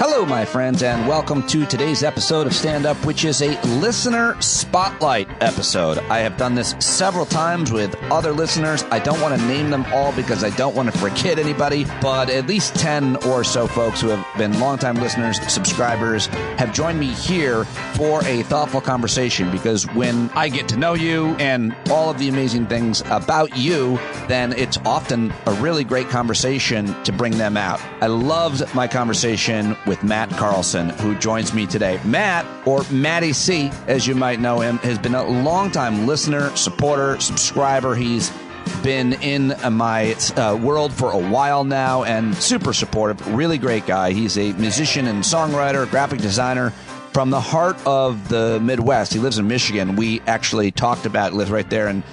Hello, my friends, and welcome to today's episode of Stand Up, which is a listener spotlight episode. I have done this several times with other listeners. I don't want to name them all because I don't want to forget anybody, but at least 10 or so folks who have been longtime listeners, subscribers, have joined me here for a thoughtful conversation, because when I get to know you and all of the amazing things about you, then it's often a really great conversation to bring them out. I loved my conversation with Matt Carlson, who joins me today. Matt, or Matty C, as you might know him, has been a longtime listener, supporter, subscriber. He's been in my world for a while now and super supportive, really great guy. He's a musician and songwriter, graphic designer from the heart of the Midwest. He lives in Michigan. We actually talked about, lives right there in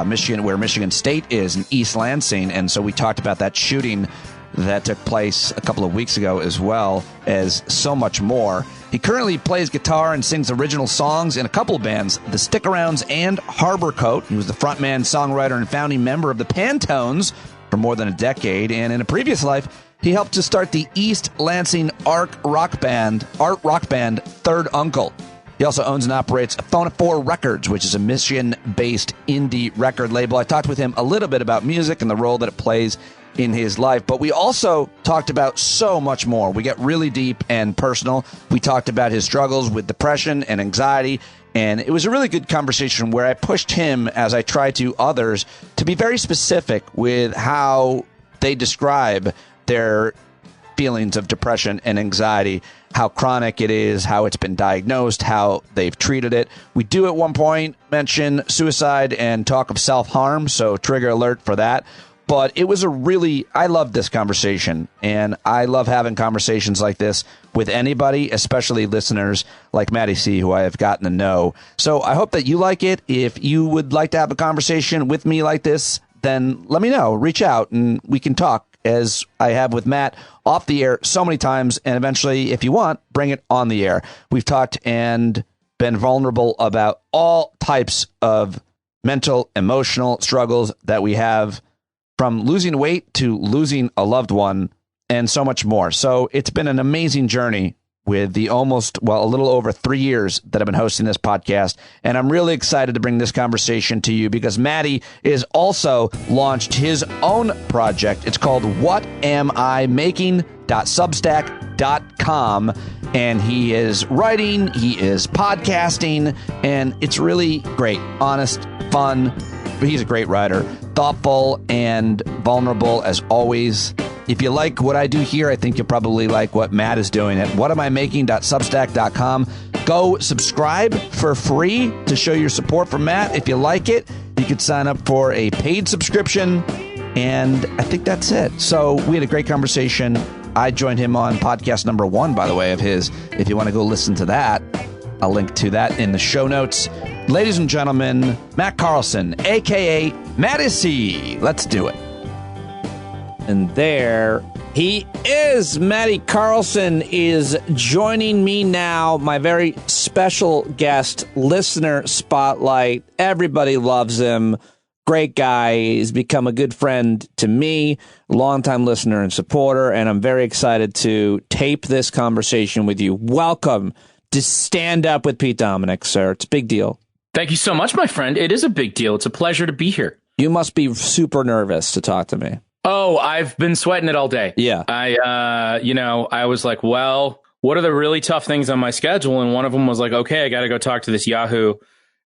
Michigan, where Michigan State is, in East Lansing, and so we talked about that shooting that took place a couple of weeks ago, as well as so much more. He currently plays guitar and sings original songs in a couple of bands, the Stick Arounds and Harborcoat. He was the frontman, songwriter, and founding member of the Pantones for more than a decade, and in a previous life, he helped to start the East Lansing art rock band, Third Uncle. He also owns and operates Phonophore Records, which is a Michigan-based indie record label. I talked with him a little bit about music and the role that it plays in his life, but we also talked about so much more. We get really deep and personal. We talked about his struggles with depression and anxiety, and it was a really good conversation where I pushed him, as I try to others, to be very specific with how they describe their feelings of depression and anxiety, how chronic it is, how it's been diagnosed, how they've treated it. We do at one point mention suicide and talk of self-harm, so trigger alert for that. But it was I love this conversation, and I love having conversations like this with anybody, especially listeners like Matty C, who I have gotten to know. So I hope that you like it. If you would like to have a conversation with me like this, then let me know. Reach out, and we can talk, as I have with Matt, off the air so many times, and eventually, if you want, bring it on the air. We've talked and been vulnerable about all types of mental, emotional struggles that we have, from losing weight to losing a loved one, and so much more. So it's been an amazing journey with the a little over 3 years that I've been hosting this podcast. And I'm really excited to bring this conversation to you because Matty is also launched his own project. It's called WhatAmIMaking.substack.com. And he is writing, he is podcasting, and it's really great, honest, fun. He's a great writer, thoughtful and vulnerable as always. If you like what I do here, I think you'll probably like what Matt is doing at WhatAmIMaking.substack.com. Go subscribe for free to show your support for Matt. If you like it, you could sign up for a paid subscription, and I think that's it. So we had a great conversation. I joined him on podcast number 1, by the way, of his. If you want to go listen to that, I'll link to that in the show notes. Ladies and gentlemen, Matt Carlson, a.k.a. Matty C. Let's do it. And there he is. Matty Carlson is joining me now, my very special guest, listener spotlight. Everybody loves him. Great guy. He's become a good friend to me, longtime listener and supporter, and I'm very excited to tape this conversation with you. Welcome to Stand Up with Pete Dominick, sir. It's a big deal. Thank you so much, my friend. It is a big deal. It's a pleasure to be here. You must be super nervous to talk to me. Oh, I've been sweating it all day. Yeah. I was like, well, what are the really tough things on my schedule? And one of them was like, okay, I got to go talk to this Yahoo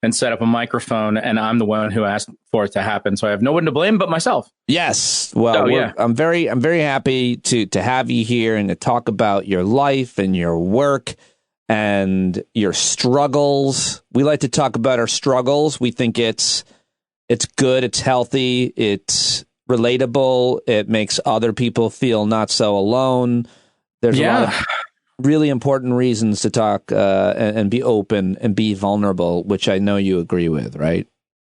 and set up a microphone. And I'm the one who asked for it to happen. So I have no one to blame but myself. Yes. Well, I'm very happy to have you here and to talk about your life and your work and your struggles. We like to talk about our struggles. We think it's good, it's healthy, it's relatable, it makes other people feel not so alone. There's a lot of really important reasons to talk and be open and be vulnerable, which I know you agree with, right?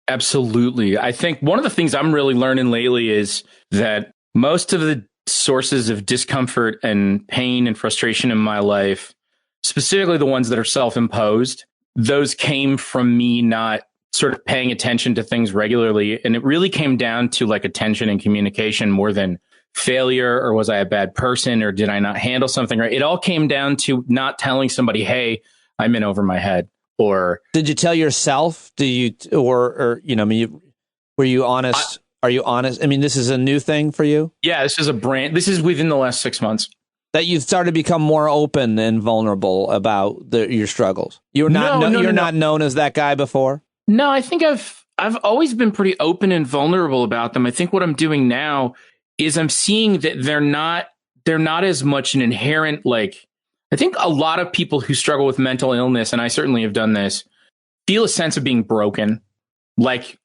Absolutely. I think one of the things I'm really learning lately is that most of the sources of discomfort and pain and frustration in my life, specifically the ones that are self-imposed, those came from me not sort of paying attention to things regularly. And it really came down to like attention and communication more than failure, or was I a bad person, or did I not handle something right? It all came down to not telling somebody, hey, I'm in over my head. Or did you tell yourself? Do you, or you know, I mean, were you honest? Are you honest? I mean, this is a new thing for you? Yeah, this is within the last 6 months. That you've started to become more open and vulnerable about your struggles. You're not not known as that guy before? No, I think I've always been pretty open and vulnerable about them. I think what I'm doing now is I'm seeing that they're not as much an inherent, like, I think a lot of people who struggle with mental illness, and I certainly have done this, feel a sense of being broken. Like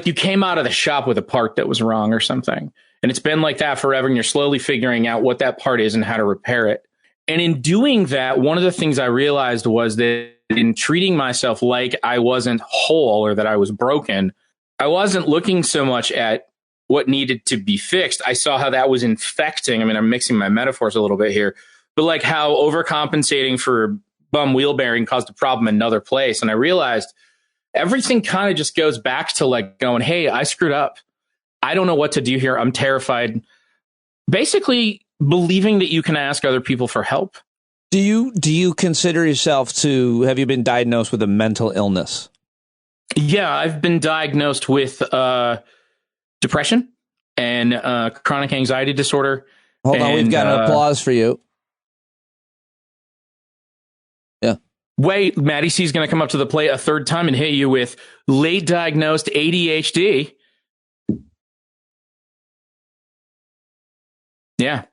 you came out of the shop with a part that was wrong or something. And it's been like that forever. And you're slowly figuring out what that part is and how to repair it. And in doing that, one of the things I realized was that in treating myself like I wasn't whole or that I was broken, I wasn't looking so much at what needed to be fixed. I saw how that was infecting. I mean, I'm mixing my metaphors a little bit here, but like how overcompensating for bum wheel bearing caused a problem in another place. And I realized everything kind of just goes back to like going, hey, I screwed up. I don't know what to do here. I'm terrified. Basically believing that you can ask other people for help. Do you consider yourself have you been diagnosed with a mental illness? Yeah, I've been diagnosed with depression and chronic anxiety disorder. Hold on, we've got an applause for you. Yeah. Wait, Matty C is going to come up to the plate a third time and hit you with late diagnosed ADHD. Yeah.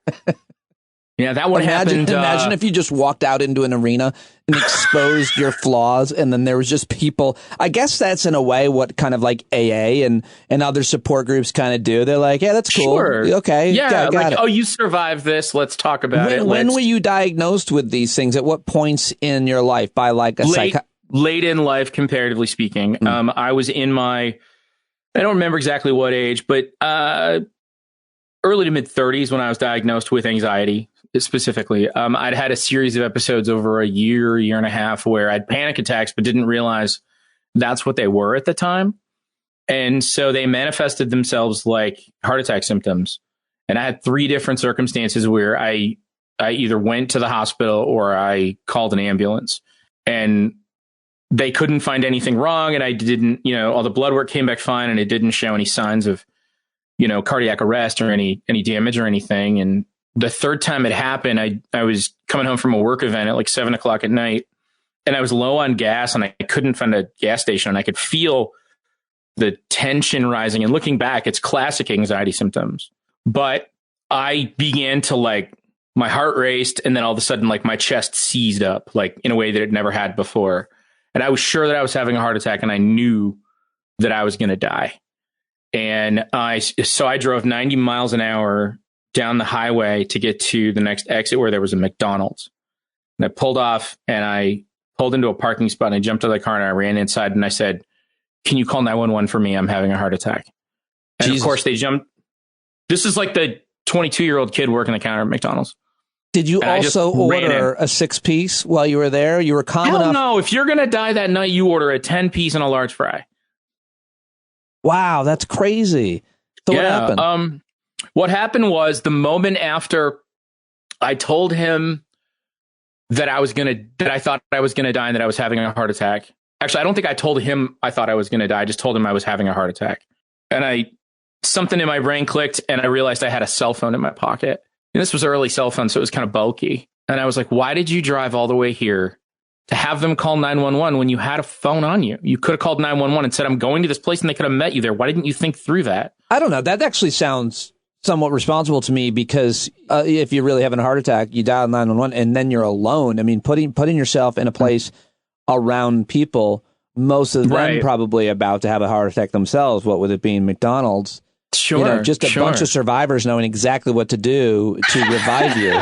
Yeah, that one happened. Imagine if you just walked out into an arena and exposed your flaws, and then there was just people. I guess that's in a way what kind of like AA and other support groups kind of do. They're like, yeah, that's cool. Sure. Okay. Yeah. Got it. Oh, you survived this. Let's talk about it. When were you diagnosed with these things? At what points in your life? By like a late in life, comparatively speaking. I was in I don't remember exactly what age, but early to mid 30s when I was diagnosed with anxiety. Specifically, I'd had a series of episodes over a year and a half where I'd panic attacks, but didn't realize that's what they were at the time. And so they manifested themselves like heart attack symptoms. And I had 3 different circumstances where I either went to the hospital or I called an ambulance, and they couldn't find anything wrong. And I didn't, all the blood work came back fine, and it didn't show any signs of, cardiac arrest or any damage or anything. And the third time it happened, I was coming home from a work event at like 7:00 at night, and I was low on gas, and I couldn't find a gas station, and I could feel the tension rising. And looking back, it's classic anxiety symptoms. But I began to my heart raced, and then all of a sudden, my chest seized up, in a way that it never had before. And I was sure that I was having a heart attack, and I knew that I was going to die. And so I drove 90 miles an hour down the highway to get to the next exit where there was a McDonald's. And I pulled off, and I pulled into a parking spot, and I jumped out of the car, and I ran inside, and I said, "Can you call 911 for me? I'm having a heart attack." And Jesus. Of course they jumped. This is like the 22-year-old kid working the counter at McDonald's. Did you also order a 6-piece while you were there? You were calm enough? No, if you're going to die that night, you order a 10-piece and a large fry. Wow, that's crazy. So what happened? What happened was the moment after I told him that I thought I was going to die and that I was having a heart attack. Actually, I don't think I told him I thought I was going to die. I just told him I was having a heart attack. And something in my brain clicked, and I realized I had a cell phone in my pocket. And this was early cell phone, so it was kind of bulky. And I was like, why did you drive all the way here to have them call 911 when you had a phone on you? You could have called 911 and said, I'm going to this place, and they could have met you there. Why didn't you think through that? I don't know. That actually sounds somewhat responsible to me, because if you're really having a heart attack, you dial 911 and then you're alone. I mean, putting yourself in a place around people, most of them probably about to have a heart attack themselves. What with it being McDonald's? Sure. Just a bunch of survivors knowing exactly what to do to revive you.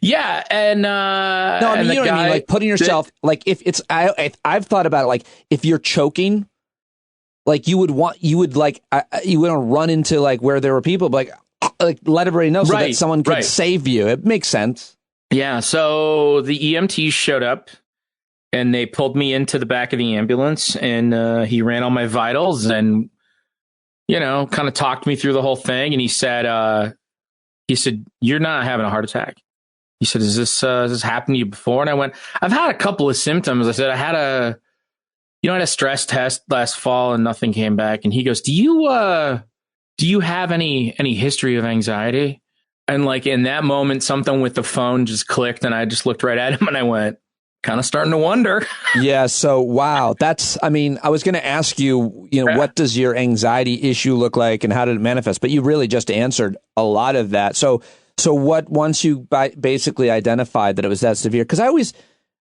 Yeah. And no, I mean, you know what I mean? Like putting yourself, if it's, I've thought about it, if you're choking, you would want to run into where there were people, but let everybody know so that someone could save you. It makes sense. Yeah. So the EMTs showed up, and they pulled me into the back of the ambulance, and he ran all my vitals, and kind of talked me through the whole thing. And he said, you're not having a heart attack. He said, has this happened to you before? And I went, I've had a couple of symptoms. I said, I had a stress test last fall and nothing came back. And he goes, do you have any history of anxiety? And like in that moment, something with the phone just clicked and I just looked right at him and I went, kind of starting to wonder. Yeah. So, wow. I was going to ask you, what does your anxiety issue look like and how did it manifest? But you really just answered a lot of that. So once you basically identified that it was that severe, because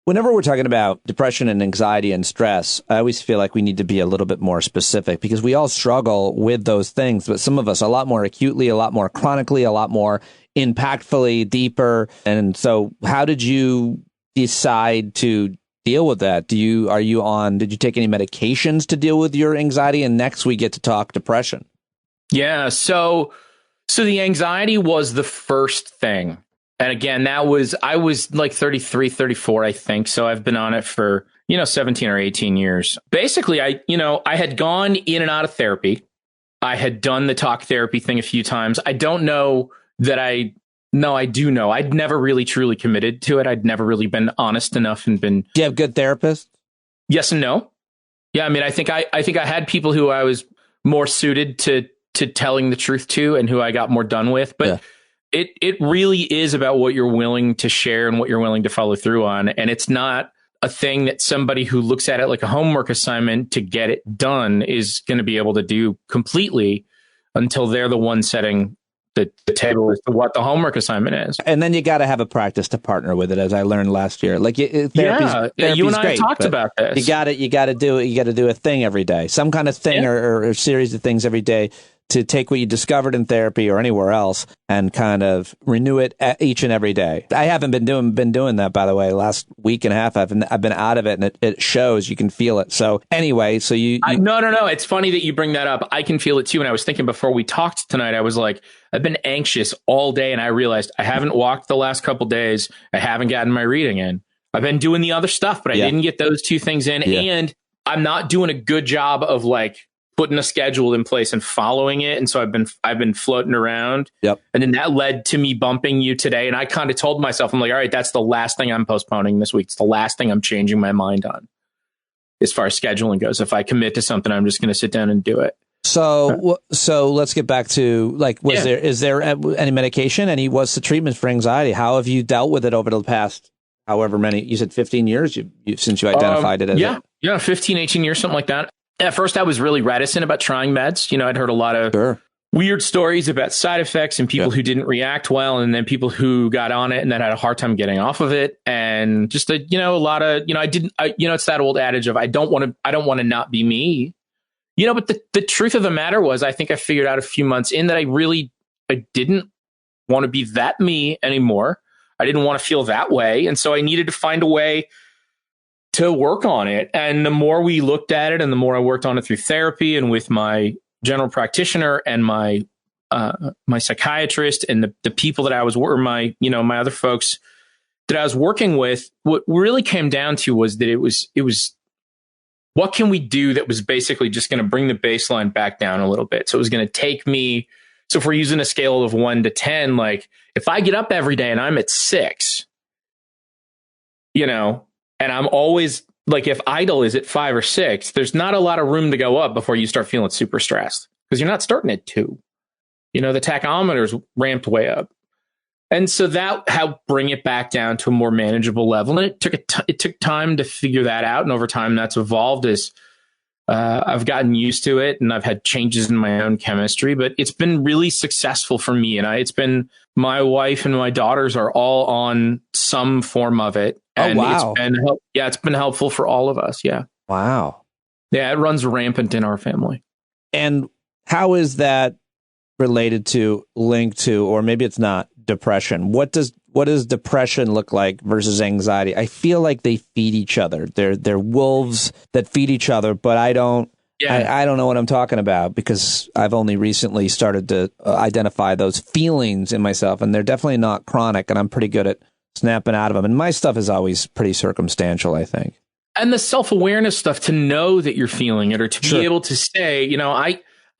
whenever we're talking about depression and anxiety and stress, I always feel like we need to be a little bit more specific because we all struggle with those things, but some of us a lot more acutely, a lot more chronically, a lot more impactfully, deeper. And so how did you decide to deal with that? Did you take any medications to deal with your anxiety? And next we get to talk depression. Yeah. So the anxiety was the first thing. And again, I was like 33, 34, I think. So I've been on it for, 17 or 18 years. Basically, I had gone in and out of therapy. I had done the talk therapy thing a few times. I don't know that I do know. I'd never really truly committed to it. I'd never really been honest enough and been. Do you have good therapists? Yes and no. Yeah. I mean, I think I had people who I was more suited to telling the truth to and who I got more done with. But it really is about what you're willing to share and what you're willing to follow through on. And it's not a thing that somebody who looks at it like a homework assignment to get it done is going to be able to do completely until they're the one setting the table as to what the homework assignment is. And then you got to have a practice to partner with it, as I learned last year. Like therapy's you and I great, talked about this. You got to do it. You got to do a thing every day, some kind of thing or a series of things every day to take what you discovered in therapy or anywhere else and kind of renew it each and every day. I haven't been doing that, by the way. Last week and a half, I've been out of it, and it shows. You can feel it. So anyway, so no. It's funny that you bring that up. I can feel it too. And I was thinking before we talked tonight, I was like, I've been anxious all day, and I realized I haven't walked the last couple days. I haven't gotten my reading in. I've been doing the other stuff, but I didn't get those two things in, and I'm not doing a good job of like putting a schedule in place and following it. And so I've been floating around. Yep. And then that led to me bumping you today. And I kind of told myself, I'm like, all right, that's the last thing I'm postponing this week. It's the last thing I'm changing my mind on as far as scheduling goes. If I commit to something, I'm just going to sit down and do it. So let's get back to like, is there any medication? What's the treatment for anxiety? How have you dealt with it over the past, however many, you said 15 years since you identified it as 15, 18 years, something like that. At first, I was really reticent about trying meds. I'd heard a lot of weird stories about side effects and people who didn't react well, and then people who got on it and then had a hard time getting off of it. And just a lot of, it's that old adage of I don't want to not be me. But the truth of the matter was, I think I figured out a few months in that I didn't want to be that me anymore. I didn't want to feel that way, and so I needed to find a way to work on it. And the more we looked at it and the more I worked on it through therapy and with my general practitioner and my psychiatrist and the people that I was, or my other folks that I was working with, what really came down to was that it was what can we do that was basically just going to bring the baseline back down a little bit. So it was going to take me, so if we're using a scale of 1 to 10, like if I get up every day and I'm at 6, and I'm always like, if idle is at 5 or 6, there's not a lot of room to go up before you start feeling super stressed because you're not starting at 2. The tachometer's ramped way up. And so that helped bring it back down to a more manageable level. And it took time to figure that out. And over time, that's evolved as I've gotten used to it and I've had changes in my own chemistry. But it's been really successful for me. And it's been my wife and my daughters are all on some form of it. And it's been helpful for all of us. Yeah. Wow. Yeah, it runs rampant in our family. And how is that related to, linked to, or maybe it's not, depression? What does depression look like versus anxiety? I feel like they feed each other. They're wolves that feed each other, but I don't know what I'm talking about because I've only recently started to identify those feelings in myself, and they're definitely not chronic, and I'm pretty good at snapping out of them. And my stuff is always pretty circumstantial, I think. And the self-awareness stuff, to know that you're feeling it, or to be able to say,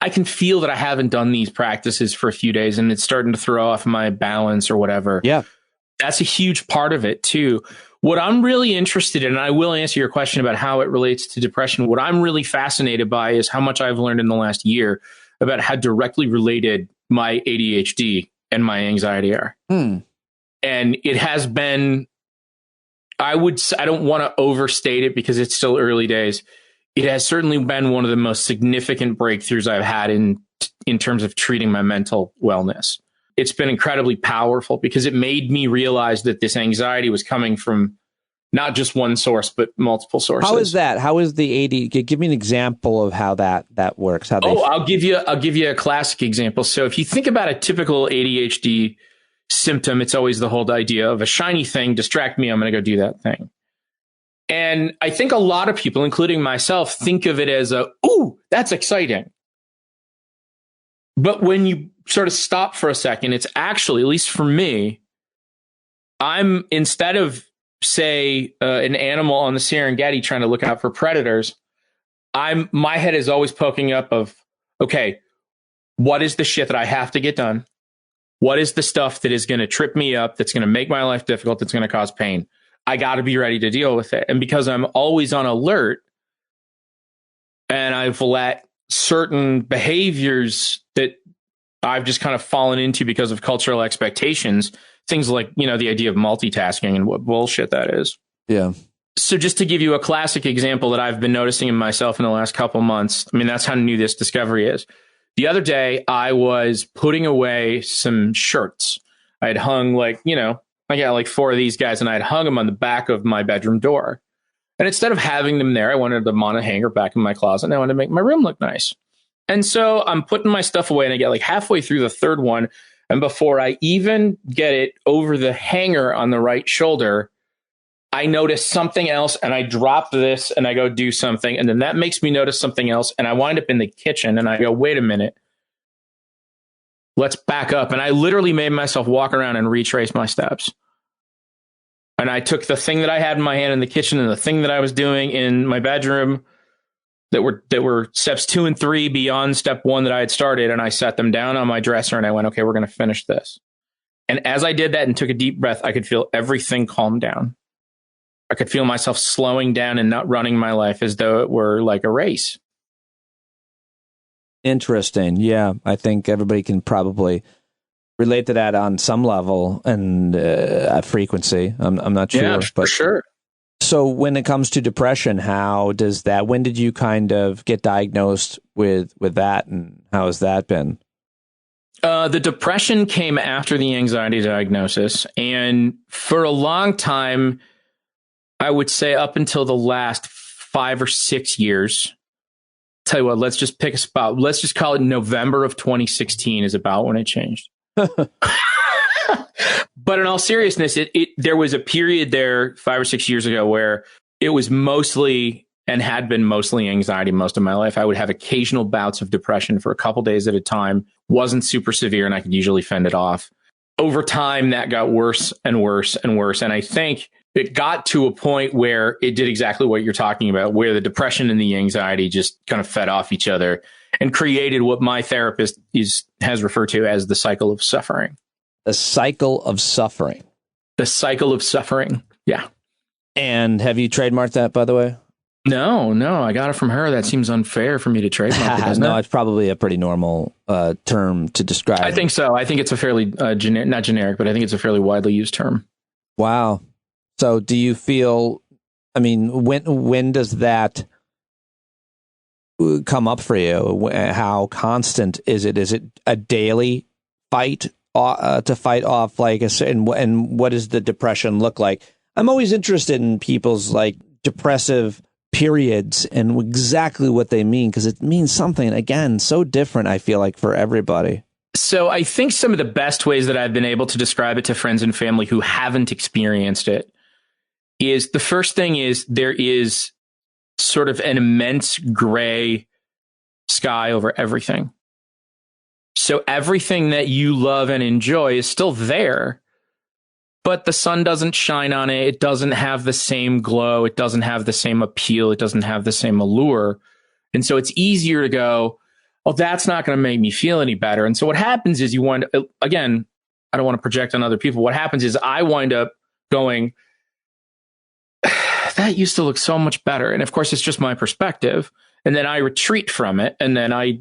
I can feel that I haven't done these practices for a few days and it's starting to throw off my balance or whatever. Yeah. That's a huge part of it too. What I'm really interested in, and I will answer your question about how it relates to depression, what I'm really fascinated by is how much I've learned in the last year about how directly related my ADHD and my anxiety are. And it has been, I don't want to overstate it because it's still early days. It has certainly been one of the most significant breakthroughs I've had in terms of treating my mental wellness. It's been incredibly powerful because it made me realize that this anxiety was coming from not just one source, but multiple sources. How is that? How is the AD? Give me an example of how that works. I'll give you a classic example. So if you think about a typical ADHD symptom, it's always the whole idea of a shiny thing, distract me, I'm going to go do that thing. And I think a lot of people, including myself, think of it as ooh, that's exciting. But when you sort of stop for a second, it's actually, at least for me, I'm, instead of, say, an animal on the Serengeti trying to look out for predators, my head is always poking up of, okay, what is the shit that I have to get done? What is the stuff that is going to trip me up, that's going to make my life difficult, that's going to cause pain? I got to be ready to deal with it. And because I'm always on alert and I've let certain behaviors that I've just kind of fallen into because of cultural expectations, things like, the idea of multitasking and what bullshit that is. Yeah. So just to give you a classic example that I've been noticing in myself in the last couple months, I mean, that's how new this discovery is. The other day, I was putting away some shirts. I had hung I got like 4 of these guys and I had hung them on the back of my bedroom door. And instead of having them there, I wanted them on a hanger back in my closet and I wanted to make my room look nice. And so I'm putting my stuff away and I get like halfway through the third one. And before I even get it over the hanger on the right shoulder, I notice something else and I drop this and I go do something. And then that makes me notice something else. And I wind up in the kitchen and I go, wait a minute, let's back up. And I literally made myself walk around and retrace my steps. And I took the thing that I had in my hand in the kitchen and the thing that I was doing in my bedroom that were steps 2 and 3 beyond step 1 that I had started. And I set them down on my dresser and I went, okay, we're going to finish this. And as I did that and took a deep breath, I could feel everything calm down. I could feel myself slowing down and not running my life as though it were like a race. Interesting. Yeah, I think everybody can probably relate to that on some level and at frequency. I'm not sure. Yeah, but for sure. So when it comes to depression, when did you kind of get diagnosed with that, and how has that been? The depression came after the anxiety diagnosis. And for a long time, I would say up until the last 5 or 6 years, tell you what, let's just pick a spot. Let's just call it November of 2016 is about when it changed. But in all seriousness, there was a period there 5 or 6 years ago where it was mostly and had been mostly anxiety most of my life. I would have occasional bouts of depression for a couple days at a time. Wasn't super severe and I could usually fend it off. Over time, that got worse and worse and worse. And I think it got to a point where it did exactly what you're talking about, where the depression and the anxiety just kind of fed off each other and created what my therapist has referred to as the cycle of suffering. The cycle of suffering. The cycle of suffering. Yeah. And have you trademarked that, by the way? No, I got it from her. That seems unfair for me to trademark it, No, it's probably a pretty normal term to describe. I think so. I think it's a fairly not generic, but I think it's a fairly widely used term. Wow. So do you feel, I mean, when does that come up for you? How constant is it? Is it a daily fight to fight off and what does the depression look like? I'm always interested in people's depressive periods and exactly what they mean, because it means something, again, so different, I feel like, for everybody. So I think some of the best ways that I've been able to describe it to friends and family who haven't experienced it is, the first thing is there is sort of an immense gray sky over everything. So everything that you love and enjoy is still there, but the sun doesn't shine on it. It doesn't have the same glow. It doesn't have the same appeal. It doesn't have the same allure. And so it's easier to go, well, that's not going to make me feel any better. And so what happens is you wind up, again, I don't want to project on other people. What happens is I wind up going, that used to look so much better. And of course, it's just my perspective. And then I retreat from it. And then I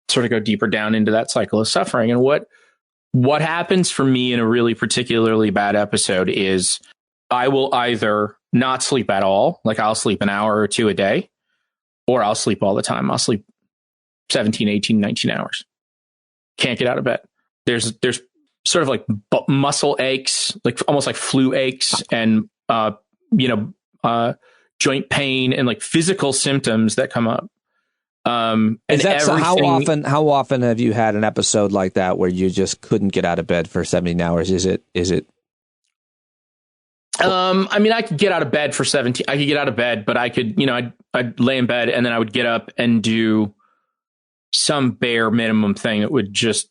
sort of go deeper down into that cycle of suffering. And what happens for me in a really particularly bad episode is I will either not sleep at all, like I'll sleep an hour or two a day, or I'll sleep all the time. I'll sleep 17, 18, 19 hours. Can't get out of bed. There's sort of like muscle aches, like almost like flu aches, and joint pain and like physical symptoms that come up. And so how often have you had an episode like that where you just couldn't get out of bed for 17 hours? Is it? I mean, I could get out of bed for 17. I could get out of bed, but I could, I'd lay in bed and then I would get up and do some bare minimum thing that would just,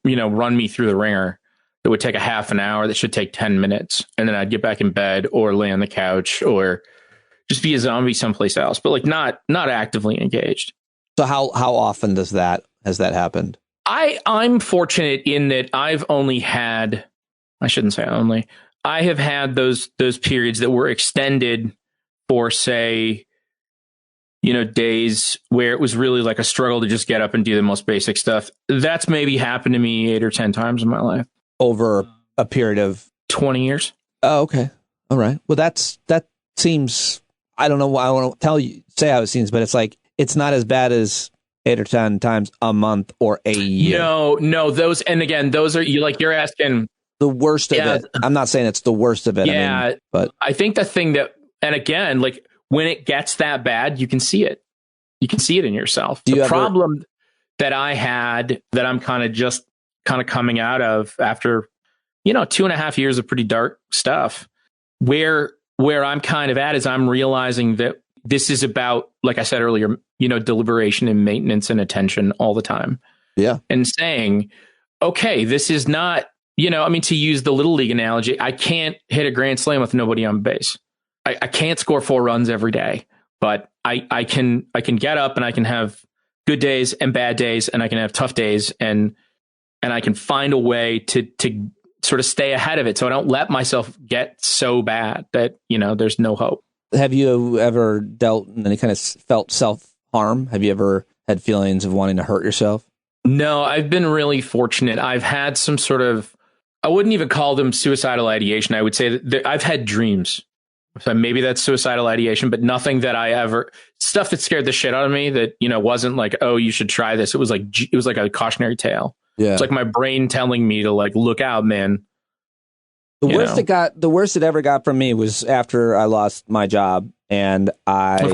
run me through the ringer. That would take a half an hour. That should take 10 minutes. And then I'd get back in bed or lay on the couch or just be a zombie someplace else, but like not actively engaged. So how often has that happened? I'm fortunate in that I've only had, I shouldn't say only, I have had those periods that were extended for, say, days where it was really like a struggle to just get up and do the most basic stuff. That's maybe happened to me 8 or 10 times in my life. Over a period of 20 years. Oh, okay. All right. Well, that seems, I don't know why I want to say how it seems, but it's like, it's not as bad as 8 or 10 times a month or a year. No, those, and again, those are, you're asking the worst of it. I'm not saying it's the worst of it. Yeah. I mean, but I think the thing that, and again, like when it gets that bad, you can see it. You can see it in yourself. The problem that I had that I'm kind of coming out of after, 2.5 years of pretty dark stuff, where I'm kind of at is I'm realizing that this is about, like I said earlier, deliberation and maintenance and attention all the time. Yeah. And saying, okay, this is not, to use the Little League analogy, I can't hit a grand slam with nobody on base. I can't score 4 runs every day, but I can get up and I can have good days and bad days, and I can have tough days, and I can find a way to sort of stay ahead of it, so I don't let myself get so bad that there's no hope. Have you ever dealt in any kind of felt self-harm? Have you ever had feelings of wanting to hurt yourself? No, I've been really fortunate. I've had some sort of, I wouldn't even call them suicidal ideation. I would say that I've had dreams. So maybe that's suicidal ideation, but nothing that stuff that scared the shit out of me that, wasn't like, oh, you should try this. It was like a cautionary tale. Yeah. It's like my brain telling me to like, look out, man. The worst it ever got from me was after I lost my job, and I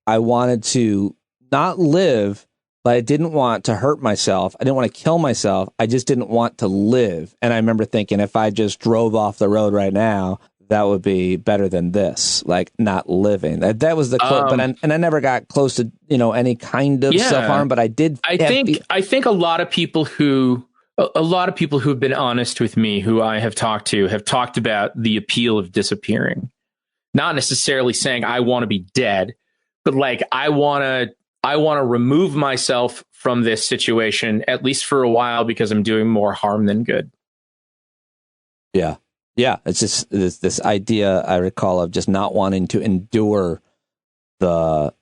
wanted to not live, but I didn't want to hurt myself. I didn't want to kill myself. I just didn't want to live. And I remember thinking, if I just drove off the road right now, that would be better than this, like not living. That was the but I never got close to any kind of self-harm, but I did. I think a lot of people who have been honest with me, who I have talked to, have talked about the appeal of disappearing. Not necessarily saying I want to be dead, but like I want to remove myself from this situation, at least for a while, because I'm doing more harm than good. Yeah. Yeah, it's just this idea I recall of just not wanting to endure the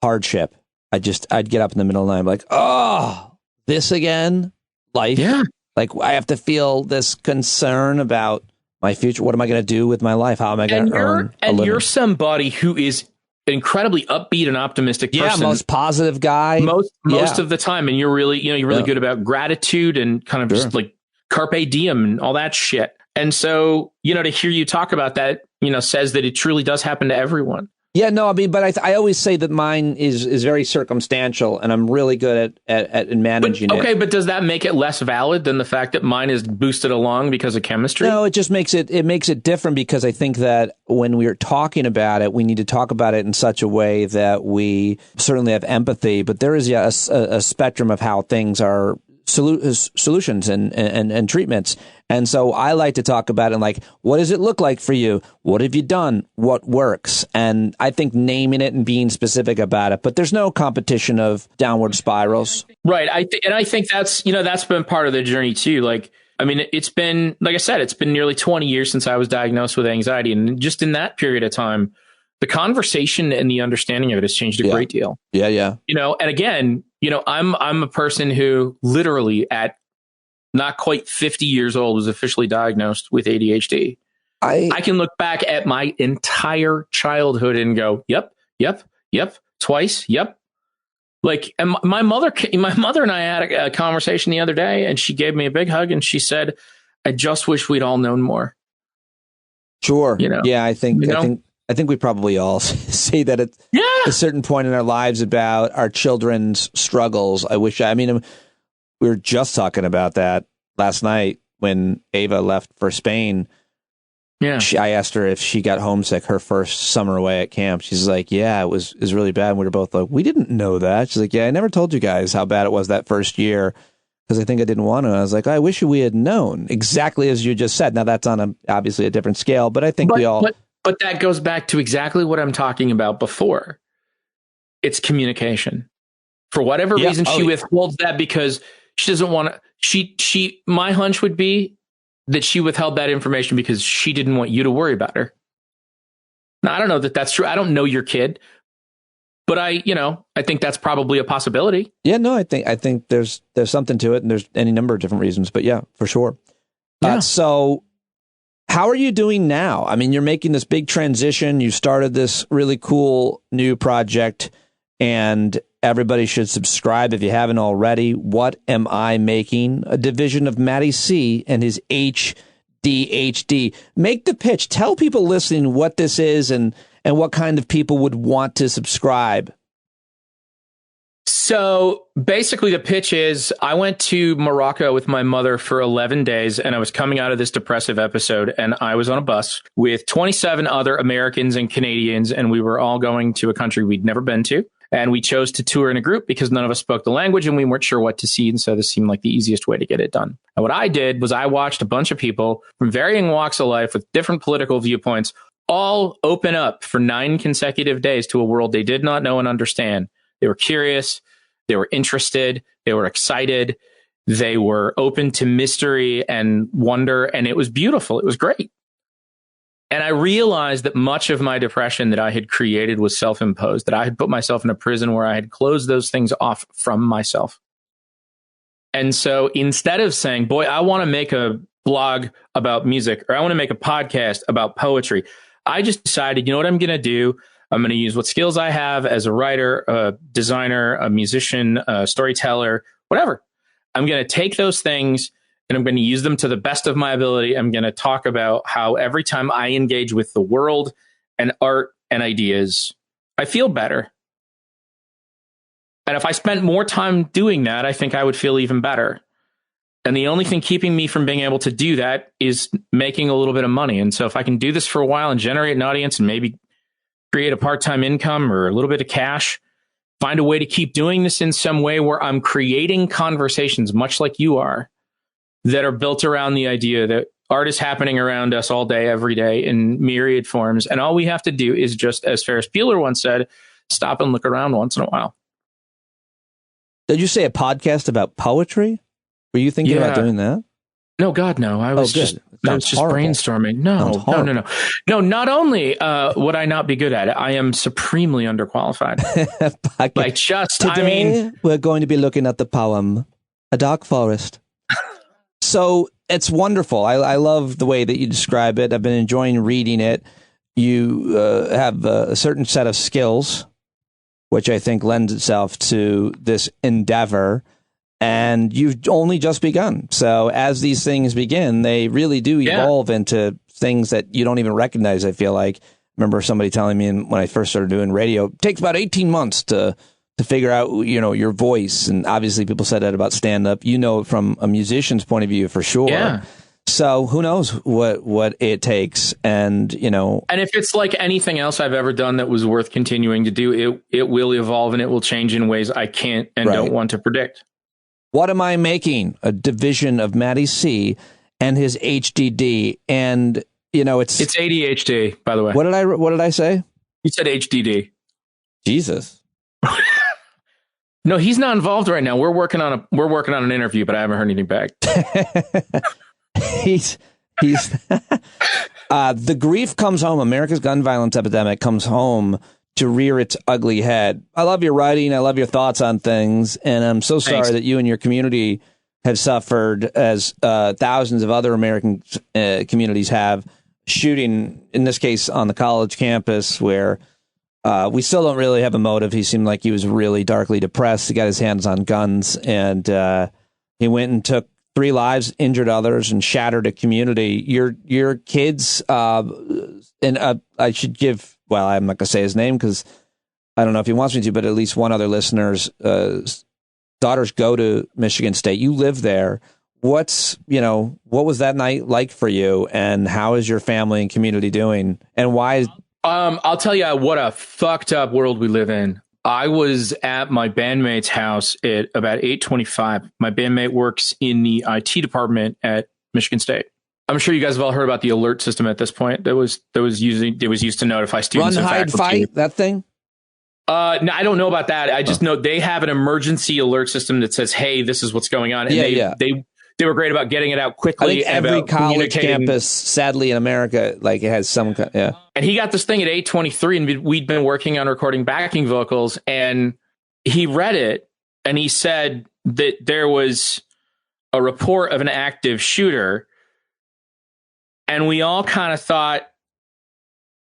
hardship. I'd get up in the middle of the night, I'm like, oh, this again? Life? Yeah. Like I have to feel this concern about my future. What am I going to do with my life? How am I going to earn a living? And you're somebody who is incredibly upbeat and optimistic person. Yeah, most positive guy. Most of the time. And you're really, you're really good about gratitude and kind of just like carpe diem and all that shit. And so, to hear you talk about that, says that it truly does happen to everyone. Yeah, no, I mean, but I always say that mine is very circumstantial, and I'm really good at managing it. Okay, but does that make it less valid than the fact that mine is boosted along because of chemistry? No, it just makes it different, because I think that when we're talking about it, we need to talk about it in such a way that we certainly have empathy, but there is a spectrum of how things are solutions and treatments. And so I like to talk about it like, what does it look like for you? What have you done? What works? And I think naming it and being specific about it, but there's no competition of downward spirals. Right. I think that's, that's been part of the journey too. Like, I mean, it's been, like I said, it's been nearly 20 years since I was diagnosed with anxiety. And just in that period of time, the conversation and the understanding of it has changed a great deal. Yeah. And again, I'm a person who literally at not quite 50 years old was officially diagnosed with ADHD. I can look back at my entire childhood and go, yep, twice, yep. Like, and my mother and I had a conversation the other day, and she gave me a big hug, and she said, "I just wish we'd all known more." Sure. Yeah, I think we probably all say that at a certain point in our lives about our children's struggles. We were just talking about that last night when Ava left for Spain. Yeah. I asked her if she got homesick her first summer away at camp. She's like, yeah, it was really bad. And we were both like, we didn't know that. She's like, yeah, I never told you guys how bad it was that first year because I think I didn't want to. I was like, I wish we had known exactly as you just said. Now that's on obviously a different scale, but I think But that goes back to exactly what I'm talking about before. It's communication. For whatever reason, she withholds that because she doesn't want to. My hunch would be that she withheld that information because she didn't want you to worry about her. Now, I don't know that that's true. I don't know your kid, but I think that's probably a possibility. Yeah, no, I think there's something to it, and there's any number of different reasons, but yeah, for sure. Yeah. So how are you doing now? I mean, you're making this big transition. You started this really cool new project, and everybody should subscribe if you haven't already. What Am I Making? A division of Matty C and his HDHD. Make the pitch. Tell people listening what this is and what kind of people would want to subscribe. So basically the pitch is I went to Morocco with my mother for 11 days and I was coming out of this depressive episode and I was on a bus with 27 other Americans and Canadians and we were all going to a country we'd never been to. And we chose to tour in a group because none of us spoke the language and we weren't sure what to see. And so this seemed like the easiest way to get it done. And what I did was I watched a bunch of people from varying walks of life with different political viewpoints all open up for 9 consecutive days to a world they did not know and understand. They were curious. They were interested. They were excited. They were open to mystery and wonder. And it was beautiful. It was great. And I realized that much of my depression that I had created was self-imposed, that I had put myself in a prison where I had closed those things off from myself. And so instead of saying, boy, I want to make a blog about music, or I want to make a podcast about poetry, I just decided, you know what I'm going to do? I'm going to use what skills I have as a writer, a designer, a musician, a storyteller, whatever. I'm going to take those things and I'm going to use them to the best of my ability. I'm going to talk about how every time I engage with the world and art and ideas, I feel better. And if I spent more time doing that, I think I would feel even better. And the only thing keeping me from being able to do that is making a little bit of money. And so if I can do this for a while and generate an audience and maybe create a part-time income or a little bit of cash, find a way to keep doing this in some way where I'm creating conversations, much like you are, that are built around the idea that art is happening around us all day, every day in myriad forms. And all we have to do is just, as Ferris Bueller once said, stop and look around once in a while. Did you say a podcast about poetry? Were you thinking about doing that? No, God, no. I was just brainstorming. No. No, not only would I not be good at it, I am supremely underqualified. Today, we're going to be looking at the poem, A Dark Forest. So it's wonderful. I love the way that you describe it. I've been enjoying reading it. You have a certain set of skills, which I think lends itself to this endeavor. And you've only just begun. So as these things begin, they really do evolve into things that you don't even recognize, I feel like. I remember somebody telling me when I first started doing radio, it takes about 18 months to figure out, your voice. And obviously people said that about stand-up. From a musician's point of view, for sure. Yeah. So who knows what it takes. And, And if it's like anything else I've ever done that was worth continuing to do, it will evolve and it will change in ways I can't and don't want to predict. What Am I Making? A division of Matty C and his HDD. And, it's ADHD, by the way. What did I say? You said HDD. Jesus. No, he's not involved right now. We're working on an interview, but I haven't heard anything back. he's the grief comes home. America's gun violence epidemic comes home to rear its ugly head. I love your writing. I love your thoughts on things. And I'm so sorry that you and your community have suffered as thousands of other American communities have. Shooting, in this case, on the college campus where we still don't really have a motive. He seemed like he was really darkly depressed. He got his hands on guns, and he went and took 3 lives, injured others, and shattered a community. Your kids, and I should give, well, I'm not going to say his name because I don't know if he wants me to, but at least one other listener's daughters go to Michigan State. You live there. What was that night like for you, and how is your family and community doing, and why? I'll tell you what a fucked up world we live in. I was at my bandmate's house at about 8:25. My bandmate works in the IT department at Michigan State. I'm sure you guys have all heard about the alert system at this point. That was used to notify students. Run, hide, fight, that thing. No, I don't know about that. I just know they have an emergency alert system that says, "Hey, this is what's going on." And they were great about getting it out quickly. I think every college campus, sadly in America, like it has some. Yeah. And he got this thing at 8:23, and we'd been working on recording backing vocals, and he read it, and he said that there was a report of an active shooter, and we all kind of thought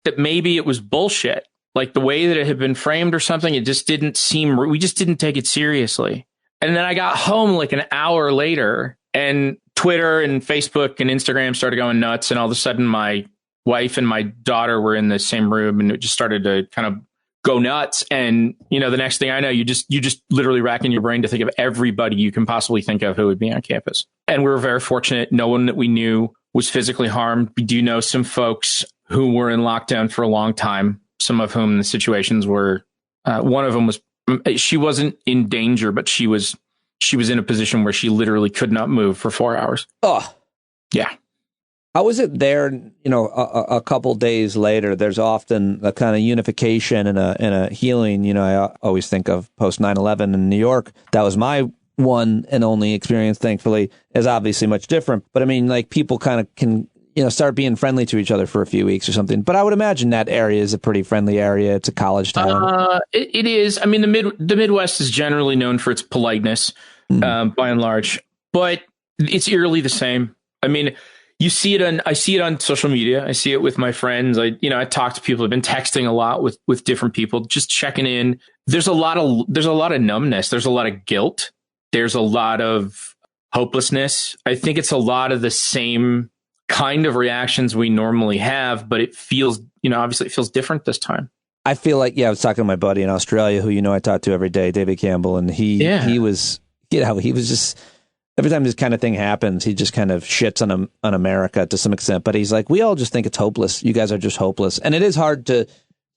that maybe it was bullshit, like the way that it had been framed or something. It just didn't seem. We just didn't take it seriously. And then I got home like an hour later, and Twitter and Facebook and Instagram started going nuts. And all of a sudden, my wife and my daughter were in the same room, and it just started to kind of go nuts. And, the next thing I know, you just literally racking your brain to think of everybody you can possibly think of who would be on campus. And we were very fortunate. No one that we knew was physically harmed. We do know some folks who were in lockdown for a long time, some of whom the situations were, one of them was, she wasn't in danger, but she was in a position where she literally could not move for 4 hours. Oh, yeah. How was it there? A couple days later, there's often a kind of unification and a healing. I always think of post 9/11 in New York. That was my one and only experience, thankfully, is obviously much different. But I mean, like, people kind of can, start being friendly to each other for a few weeks or something. But I would imagine that area is a pretty friendly area. It's a college town. It is. I mean, the Midwest is generally known for its politeness, by and large, but it's eerily the same. I mean, I see it on social media. I see it with my friends. I talk to people. I've been texting a lot with different people, just checking in. There's a lot of numbness. There's a lot of guilt. There's a lot of hopelessness. I think it's a lot of the same kind of reactions we normally have, but it feels, obviously it feels different this time. I feel like, I was talking to my buddy in Australia who, I talk to every day, David Campbell, and he was, he was just, every time this kind of thing happens, he just kind of shits on America to some extent. But he's like, we all just think it's hopeless. You guys are just hopeless. And it is hard to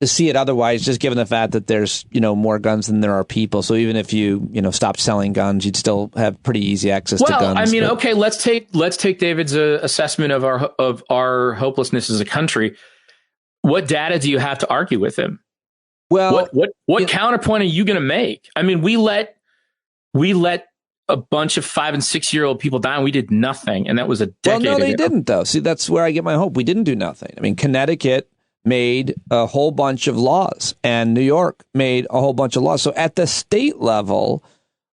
see it otherwise, just given the fact that there's, more guns than there are people. So even if you, stopped selling guns, you'd still have pretty easy access to guns. Well, I mean, okay, let's take David's assessment of our hopelessness as a country. What data do you have to argue with him? Well, what counterpoint are you going to make? I mean, we let a bunch of 5 and 6 year old people die, and we did nothing, and that was a decade ago. Well, no, they didn't, though. See, that's where I get my hope. We didn't do nothing. I mean, Connecticut made a whole bunch of laws, and New York made a whole bunch of laws. So at the state level,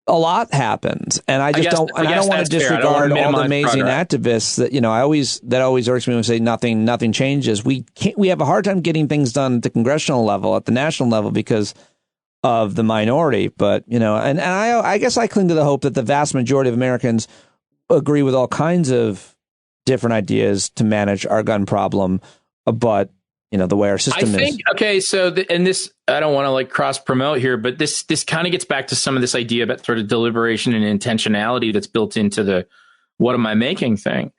a lot happens, and I don't want to disregard all the amazing activists that that always irks me when we say nothing changes. We have a hard time getting things done at the congressional level, at the national level, because of the minority. But and I guess I cling to the hope that the vast majority of Americans agree with all kinds of different ideas to manage our gun problem, but the way our system is. Okay, so this, I don't want to cross promote here, but this kind of gets back to some of this idea about sort of deliberation and intentionality that's built into the "what am I making" thing.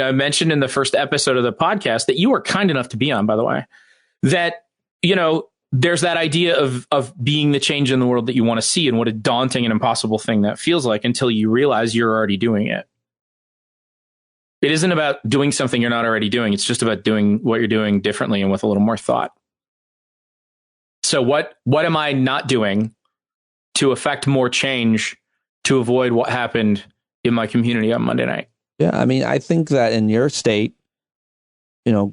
I mentioned in the first episode of the podcast that you were kind enough to be on, by the way, that there's that idea of being the change in the world that you want to see, and what a daunting and impossible thing that feels like until you realize you're already doing it. It isn't about doing something you're not already doing. It's just about doing what you're doing differently and with a little more thought. So what am I not doing to affect more change to avoid what happened in my community on Monday night? Yeah, I mean, I think that in your state,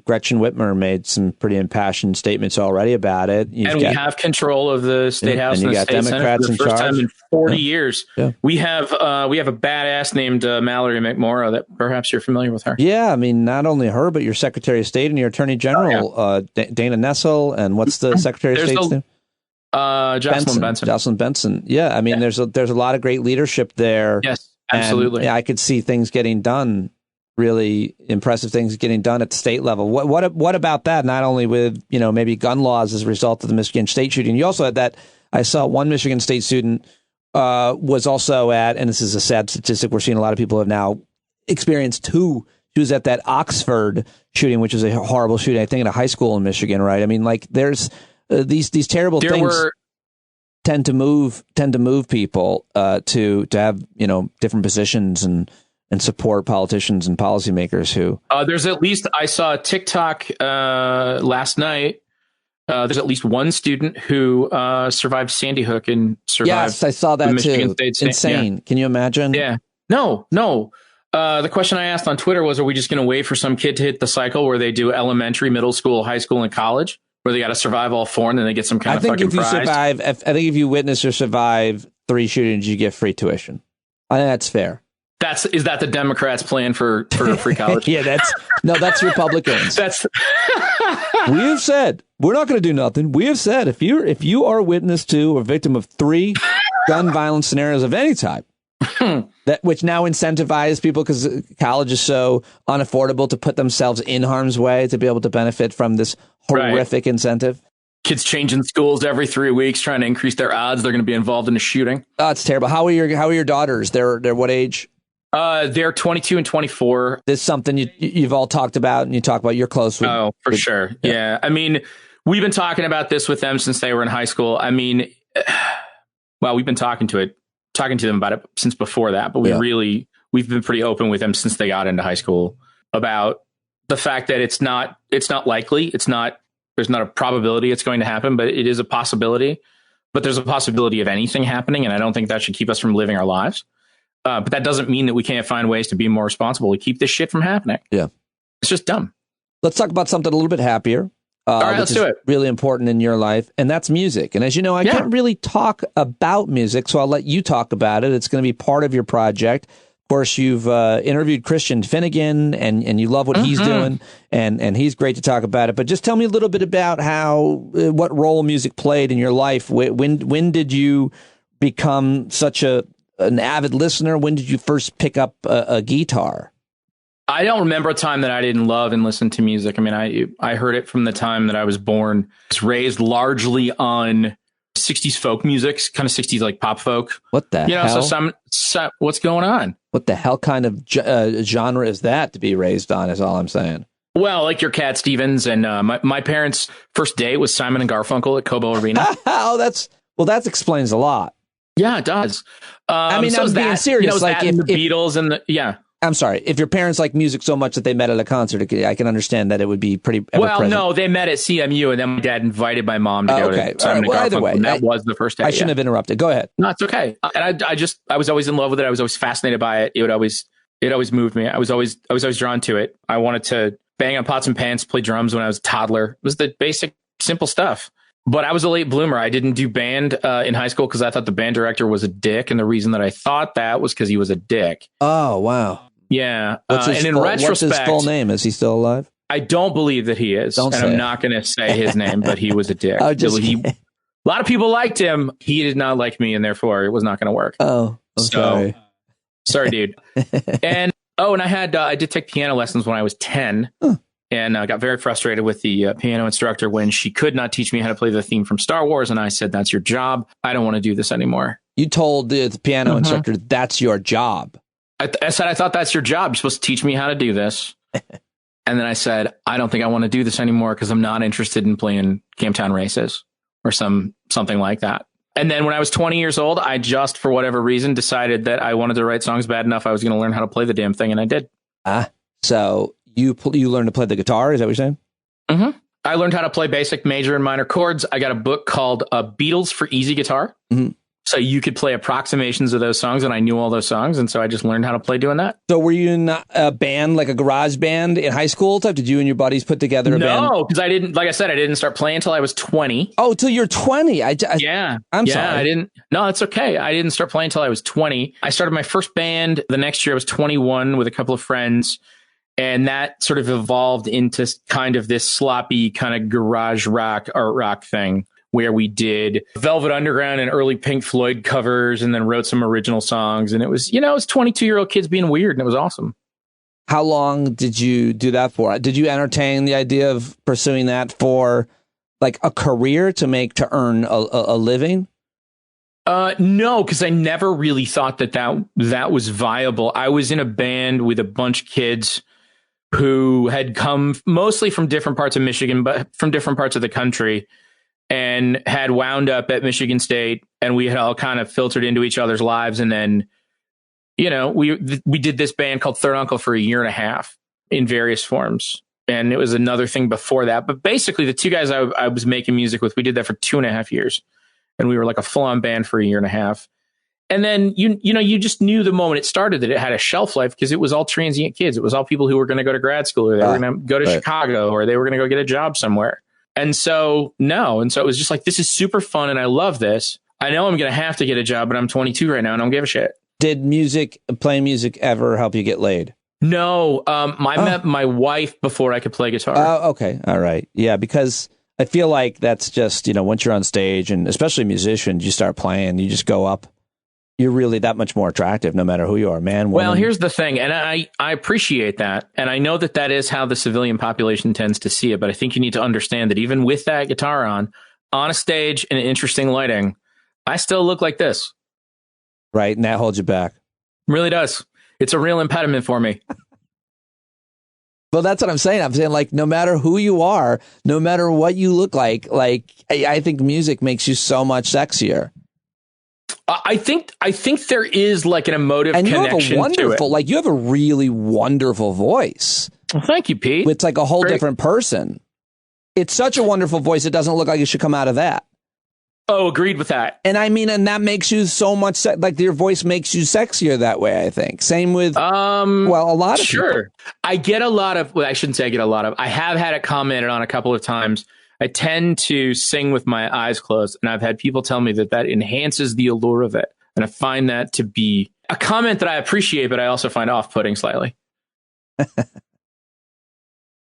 Gretchen Whitmer made some pretty impassioned statements already about it. We have control of the state house and the state Democrats Senate for the first time in 40 years. Yeah. We have a badass named Mallory McMorrow that perhaps you're familiar with her. Yeah, I mean, not only her, but your Secretary of State and your Attorney General, Dana Nessel, and what's the Secretary of State's name? Jocelyn Benson. Yeah, I mean, there's a lot of great leadership there. Yes, absolutely. And, I could see things getting done. Really impressive things getting done at the state level. What about that? Not only with maybe gun laws as a result of the Michigan State shooting. You also had that. I saw one Michigan State student was also at, and this is a sad statistic, we're seeing a lot of people have now experienced too. She was at that Oxford shooting, which is a horrible shooting, I think, in a high school in Michigan, right? I mean, like there's these terrible things tend to move people to have different positions and support politicians and policymakers who... there's at least, I saw a TikTok last night. There's at least one student who survived Sandy Hook and survived. Yes, I saw that too. Insane. Yeah. Can you imagine? Yeah. No. The question I asked on Twitter was, are we just going to wait for some kid to hit the cycle where they do elementary, middle school, high school, and college, where they got to survive all four and then they get some kind of fucking prize? I think if you witness or survive 3 shootings, you get free tuition. I think that's fair. Is that the Democrats' plan for free college? Yeah, that's Republicans. We have said we're not going to do nothing. We have said if you are a witness to or victim of 3 gun violence scenarios of any type, which now incentivize people because college is so unaffordable to put themselves in harm's way to be able to benefit from this horrific incentive. Kids changing schools every 3 weeks, trying to increase their odds they're going to be involved in a shooting. Oh, it's terrible. How are your daughters? They're what age? They're 22 and 24. This is something you've all talked about, and you talk about. You're close with. Oh, for sure. Yeah. I mean, we've been talking about this with them since they were in high school. I mean, well, we've been talking to them about it since before that, but we've been pretty open with them since they got into high school about the fact that it's not likely. There's not a probability it's going to happen, but it is a possibility. But there's a possibility of anything happening, and I don't think that should keep us from living our lives. But that doesn't mean that we can't find ways to be more responsible to keep this shit from happening. Yeah. It's just dumb. Let's talk about something a little bit happier. All right, let's do it. Really important in your life, and that's music. And as you know, I can't really talk about music, so I'll let you talk about it. It's going to be part of your project. Of course, you've interviewed Christian Finnegan, and you love what he's doing, and he's great to talk about it. But just tell me a little bit about what role music played in your life. When did you become such an avid listener? When did you first pick up a guitar? I don't remember a time that I didn't love and listen to music. I mean, I heard it from the time that I was born. I was raised largely on 60s folk music, kind of 60s like pop folk. What the hell? So what's going on? What the hell kind of genre is that to be raised on, is all I'm saying. Well, like your Cat Stevens, and my parents' first date was Simon and Garfunkel at Cobo Arena. That explains a lot. Yeah, it does. I mean, I'm being serious. Like the Beatles and I'm sorry. If your parents like music so much that they met at a concert, I can understand that it would be pretty. Well, no, they met at CMU, and then my dad invited my mom to go to Simon and Garfunkel. Either way, that was the first date. I shouldn't have interrupted. Go ahead. No, it's okay. And I was always in love with it. I was always fascinated by it. It always moved me. I was always drawn to it. I wanted to bang on pots and pans, play drums when I was a toddler. It was the basic, simple stuff. But I was a late bloomer. I didn't do band in high school because I thought the band director was a dick. And the reason that I thought that was because he was a dick. Oh, wow. Yeah. What's his full name? Is he still alive? I don't believe that he is. I'm not going to say his name, but he was a dick. A lot of people liked him. He did not like me, and therefore it was not going to work. Oh, okay. Sorry, dude. And I did take piano lessons when I was 10. Huh. And I got very frustrated with the piano instructor when she could not teach me how to play the theme from Star Wars. And I said, that's your job. I don't want to do this anymore. You told the piano instructor, that's your job. I said, I thought that's your job. You're supposed to teach me how to do this. And then I said, I don't think I want to do this anymore because I'm not interested in playing Camptown races. or something like that. And then when I was 20 years old, I just, for whatever reason, decided that I wanted to write songs bad enough I was going to learn how to play the damn thing, and I did. So you learned to play the guitar? Is that what you're saying? Mm-hmm. I learned how to play basic, major, and minor chords. I got a book called Beatles for Easy Guitar. Mm-hmm. So you could play approximations of those songs, and I knew all those songs, and so I just learned how to play doing that. So were you in a band, like a garage band in high school type? Did you and your buddies put together a band? No, because I didn't, like I said, I didn't start playing until I was 20. Oh, till you're 20? I'm sorry. I didn't. No, it's okay. I didn't start playing until I was 20. I started my first band the next year. I was 21 with a couple of friends, and that sort of evolved into kind of this sloppy kind of garage rock, art rock thing, where we did Velvet Underground and early Pink Floyd covers and then wrote some original songs. And it was, it was 22-year-old kids being weird, and it was awesome. How long did you do that for? Did you entertain the idea of pursuing that for like a career to earn a living? No, because I never really thought that was viable. I was in a band with a bunch of kids who had come mostly from different parts of Michigan, but from different parts of the country, and had wound up at Michigan State, and we had all kind of filtered into each other's lives. And then, we did this band called Third Uncle for a year and a half in various forms. And it was another thing before that. But basically, the two guys I was making music with, we did that for 2.5 years. And we were like a full-on band for a year and a half. And then, you just knew the moment it started that it had a shelf life, because it was all transient kids. It was all people who were going to go to grad school, or they were going to go to Chicago, or they were going to go get a job somewhere. And so it was just like, this is super fun, and I love this. I know I'm going to have to get a job, but I'm 22 right now, and I don't give a shit. Did playing music ever help you get laid? No. I met my wife before I could play guitar. Oh, okay. All right. Yeah, because I feel like that's just, once you're on stage, and especially musicians, you start playing, you just go up. You're really that much more attractive, no matter who you are, man, woman. Well, here's the thing, and I appreciate that, and I know that is how the civilian population tends to see it, but I think you need to understand that even with that guitar on a stage in interesting lighting, I still look like this. Right, and that holds you back. It really does. It's a real impediment for me. Well, that's what I'm saying. I'm saying, like, no matter who you are, no matter what you look like I think music makes you so much sexier. I think there is like an emotive connection to it. Like, you have a really wonderful voice. Well, thank you, Pete. It's like a whole different person. It's such a wonderful voice. It doesn't look like it should come out of that. Oh, agreed with that. And I mean, and that makes you so much like your voice makes you sexier that way, I think. Same with, a lot of people. I get a lot of, I shouldn't say I get a lot of, I have had it commented on a couple of times. I tend to sing with my eyes closed, and I've had people tell me that enhances the allure of it. And I find that to be a comment that I appreciate, but I also find off-putting slightly.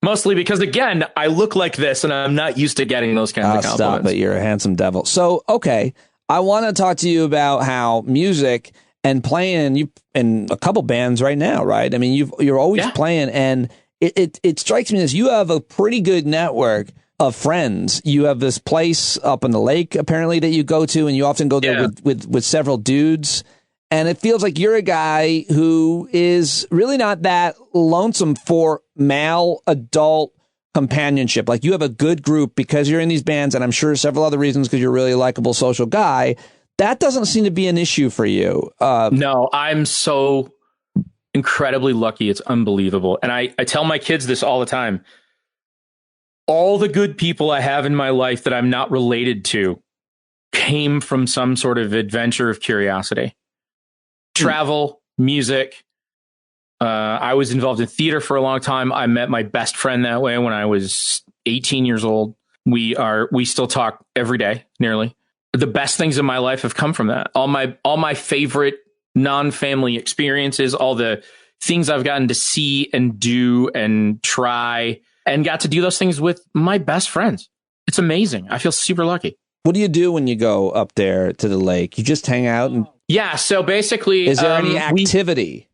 Mostly because, again, I look like this, and I'm not used to getting those kinds of compliments. Stop it. You're a handsome devil. So, okay, I want to talk to you about how music and playing, you in a couple bands right now, right? I mean, you're always playing, and it strikes me as you have a pretty good network of friends. You have this place up on the lake, apparently, that you go to, and you often go there with several dudes. And it feels like you're a guy who is really not that lonesome for male adult companionship. Like, you have a good group because you're in these bands, and I'm sure several other reasons because you're a really likable social guy. That doesn't seem to be an issue for you. No, I'm so incredibly lucky. It's unbelievable. And I tell my kids this all the time. All the good people I have in my life that I'm not related to came from some sort of adventure of curiosity. Travel, music. I was involved in theater for a long time. I met my best friend that way when I was 18 years old. We still talk every day, nearly. The best things in my life have come from that. All my favorite non-family experiences, all the things I've gotten to see and do and try, and got to do those things with my best friends. It's amazing. I feel super lucky. What do you do when you go up there to the lake? You just hang out? Yeah. So basically, is there any activity?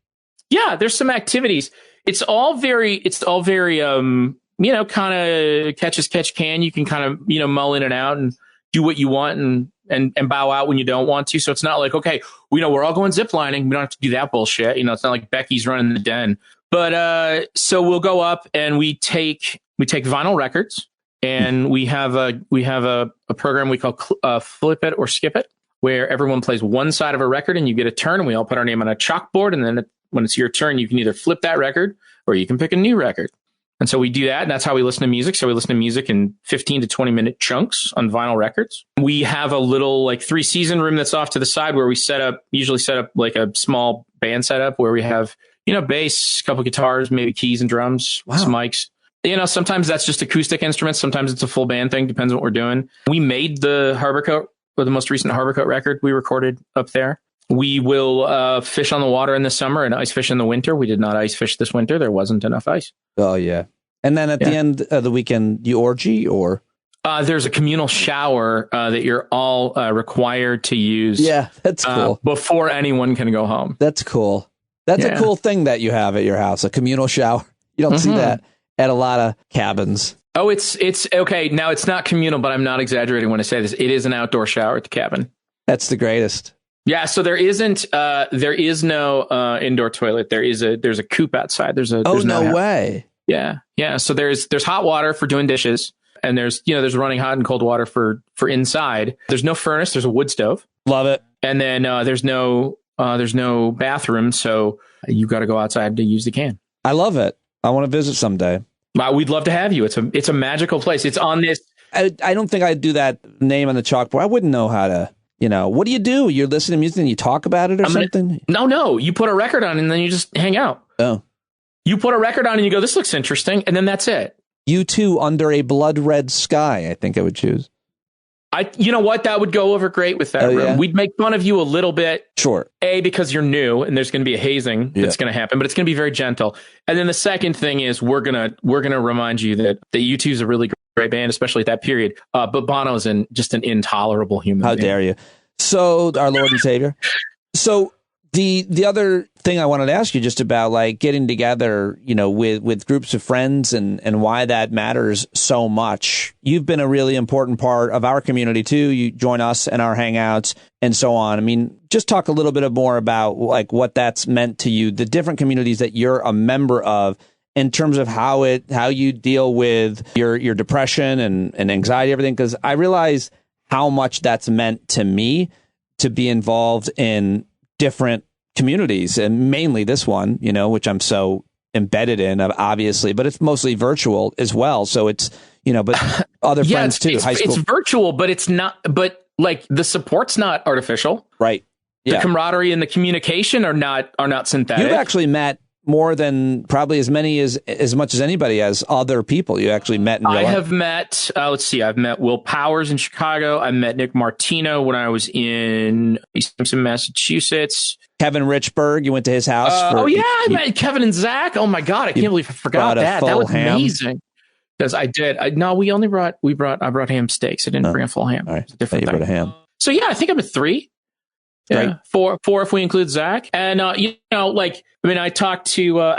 There's some activities. It's all very, kind of catch as catch can. You can kind of, mull in and out and do what you want and bow out when you don't want to. So it's not like, okay, we're all going ziplining. We don't have to do that bullshit. It's not like Becky's running the den. But so we'll go up and we take vinyl records And we have a program we call Flip It or Skip It, where everyone plays one side of a record and you get a turn, and we all put our name on a chalkboard. And then when it's your turn, you can either flip that record or you can pick a new record. And so we do that, and that's how we listen to music. So we listen to music in 15 to 20-minute chunks on vinyl records. We have a little 3-season room that's off to the side where we usually set up like a small band setup where we have, bass, a couple guitars, maybe keys and drums, some mics. Sometimes that's just acoustic instruments. Sometimes it's a full band thing. Depends on what we're doing. We made the Harborcoat, or the most recent Harborcoat record we recorded up there. We will fish on the water in the summer and ice fish in the winter. We did not ice fish this winter. There wasn't enough ice. Oh, yeah. And then at the end of the weekend, you orgy or? There's a communal shower that you're all required to use. Yeah, that's cool. Before anyone can go home. That's cool. That's a cool thing that you have at your house, a communal shower. You don't see that at a lot of cabins. Oh, it's okay. Now, it's not communal, but I'm not exaggerating when I say this. It is an outdoor shower at the cabin. That's the greatest. Yeah, so there is no indoor toilet. There's a coop outside. There's no way. Yeah. So there's hot water for doing dishes, and there's running hot and cold water for inside. There's no furnace. There's a wood stove. Love it. And then there's no bathroom, so you got to go outside to use the can. I love it. I want to visit someday. We'd love to have you. It's a magical place. It's on this. I don't think I'd do that name on the chalkboard. I wouldn't know how to. What do you do? You're listening to music and you talk about it or something? No. You put a record on and then you just hang out. Oh. You put a record on and you go, this looks interesting. And then that's it. U2 Under a Blood Red Sky, I think I would choose. You know what? That would go over great with that room. Yeah? We'd make fun of you a little bit. Sure. Because you're new and there's going to be a hazing that's going to happen, but it's going to be very gentle. And then the second thing is we're going to remind you that U2 is a really great band, especially at that period. But Bono's just an intolerable human being. How dare you? So, our Lord and Savior. So, the other thing I wanted to ask you just about getting together, with groups of friends and why that matters so much. You've been a really important part of our community too. You join us in our hangouts and so on. I mean, just talk a little bit more about what that's meant to you, the different communities that you're a member of, in terms of how you deal with your depression and anxiety, everything. Because I realize how much that's meant to me to be involved in different communities, and mainly this one, which I'm so embedded in, obviously, but it's mostly virtual as well. So it's, but other friends too. High school. It's virtual, but it's not, but the support's not artificial. Right. The camaraderie and the communication are not synthetic. You've actually met more than probably as much as anybody has other people you actually met in real life. I have met, I've met Will Powers in Chicago. I met Nick Martino when I was in East Lansing, Massachusetts. Kevin Richburg, you went to his house. I met Kevin and Zach. Oh my God, I can't believe I forgot that. That was amazing. Because I did. I brought ham steaks. I didn't bring a full ham. All right. It's a different thing. Brought a ham. So I think I'm at 3. Yeah, right. Four if we include Zach. And, I talked to,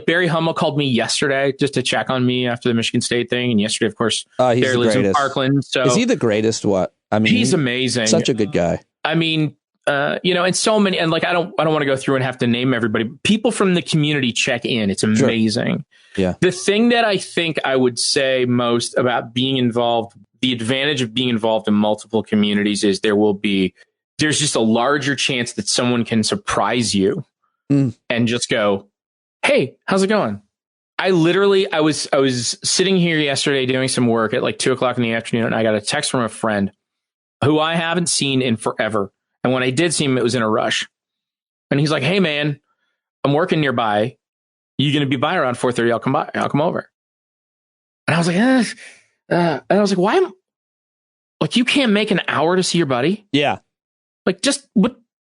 Barry Hummel called me yesterday just to check on me after the Michigan State thing. And yesterday, of course, he's Barry lives in Parkland. So is he the greatest? What? I mean, he's amazing. Such a good guy. I mean, and so many, and I don't want to go through and have to name everybody. People from the community check in. It's amazing. Sure. Yeah. The thing that I think I would say most about being involved, the advantage of being involved in multiple communities is there's just a larger chance that someone can surprise you and just go, hey, how's it going? I was sitting here yesterday doing some work at 2:00 in the afternoon, and I got a text from a friend who I haven't seen in forever. And when I did see him, it was in a rush. And he's like, hey man, I'm working nearby. You going to be by around 4:30? I'll come by. I'll come over. And I was like, and I was like, why? You can't make an hour to see your buddy? Yeah.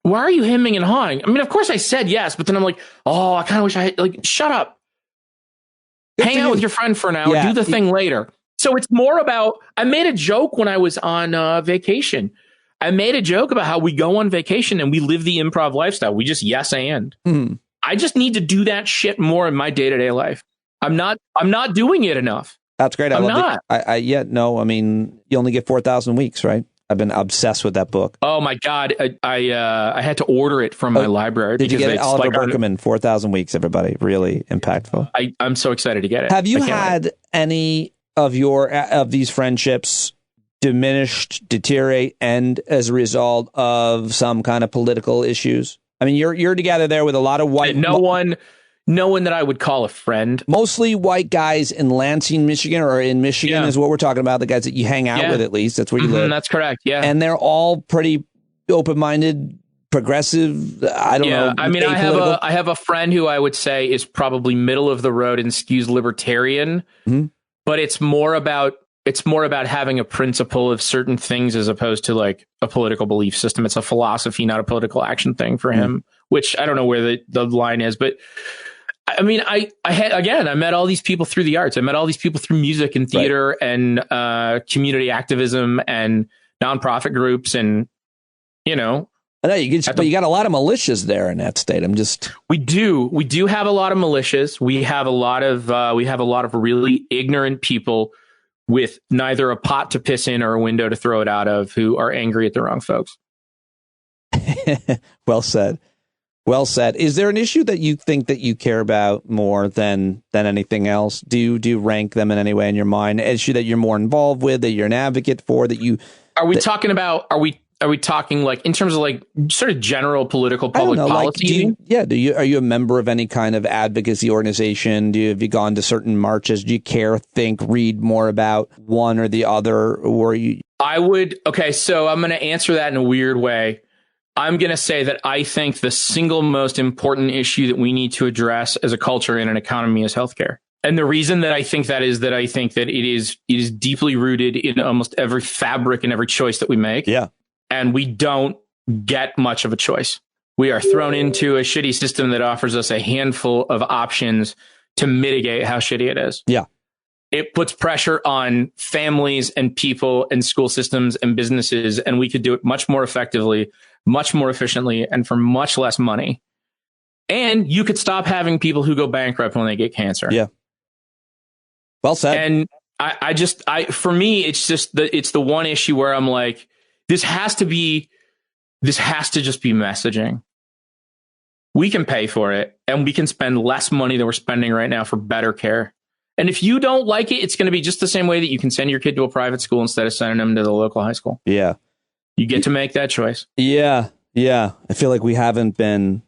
Why are you hemming and hawing? I mean, of course I said yes, but then I'm like, oh, I kind of wish I had, shut up. Hang out with your friend for an hour, do the thing later. So it's more about, I made a joke when I was on vacation. I made a joke about how we go on vacation and we live the improv lifestyle. We just yes and. I just need to do that shit more in my day-to-day life. I'm not doing it enough. That's great. I'm not. I mean, you only get 4,000 weeks, right? I've been obsessed with that book. Oh my God. I had to order it from my library. Did you get it? Oliver Berkman, 4,000 weeks, everybody. Really impactful. I'm so excited to get it. Have you had any of these friendships diminished, deteriorate, and as a result of some kind of political issues? I mean, you're together there with a lot of white. No one that I would call a friend. Mostly white guys in Lansing, Michigan, or in Michigan is what we're talking about. The guys that you hang out with, at least that's where you live. That's correct. Yeah, and they're all pretty open-minded, progressive. I don't know. I mean, I have a friend who I would say is probably middle of the road and skews libertarian, but it's more about having a principle of certain things as opposed to like a political belief system. It's a philosophy, not a political action thing for him, which I don't know where the line is, but I mean, I met all these people through the arts. I met all these people through music and theater and community activism and nonprofit groups. And, you know, I know but you got a lot of militias there in that state. We do have a lot of militias. We have a lot of really ignorant people with neither a pot to piss in or a window to throw it out of, who are angry at the wrong folks. Well said. Well said. Is there an issue that you think that you care about more than anything else? Do you rank them in any way in your mind? An issue that you're more involved with, that you're an advocate for, that you... Are we talking like in terms of like sort of general political public policy? Are you a member of any kind of advocacy organization? Have you gone to certain marches? Do you care, think, read more about one or the other? Or so I'm going to answer that in a weird way. I'm going to say that I think the single most important issue that we need to address as a culture and an economy is healthcare. And the reason that I think that is that I think that it is deeply rooted in almost every fabric and every choice that we make. Yeah. And we don't get much of a choice. We are thrown into a shitty system that offers us a handful of options to mitigate how shitty it is. Yeah. It puts pressure on families and people and school systems and businesses, and we could do it much more effectively, much more efficiently, and for much less money. And you could stop having people who go bankrupt when they get cancer. Yeah. Well said. And for me, it's the one issue where I'm like, this has to just be messaging. We can pay for it, and we can spend less money than we're spending right now for better care. And if you don't like it, it's going to be just the same way that you can send your kid to a private school instead of sending them to the local high school. Yeah. You get to make that choice. Yeah. Yeah. I feel like we haven't been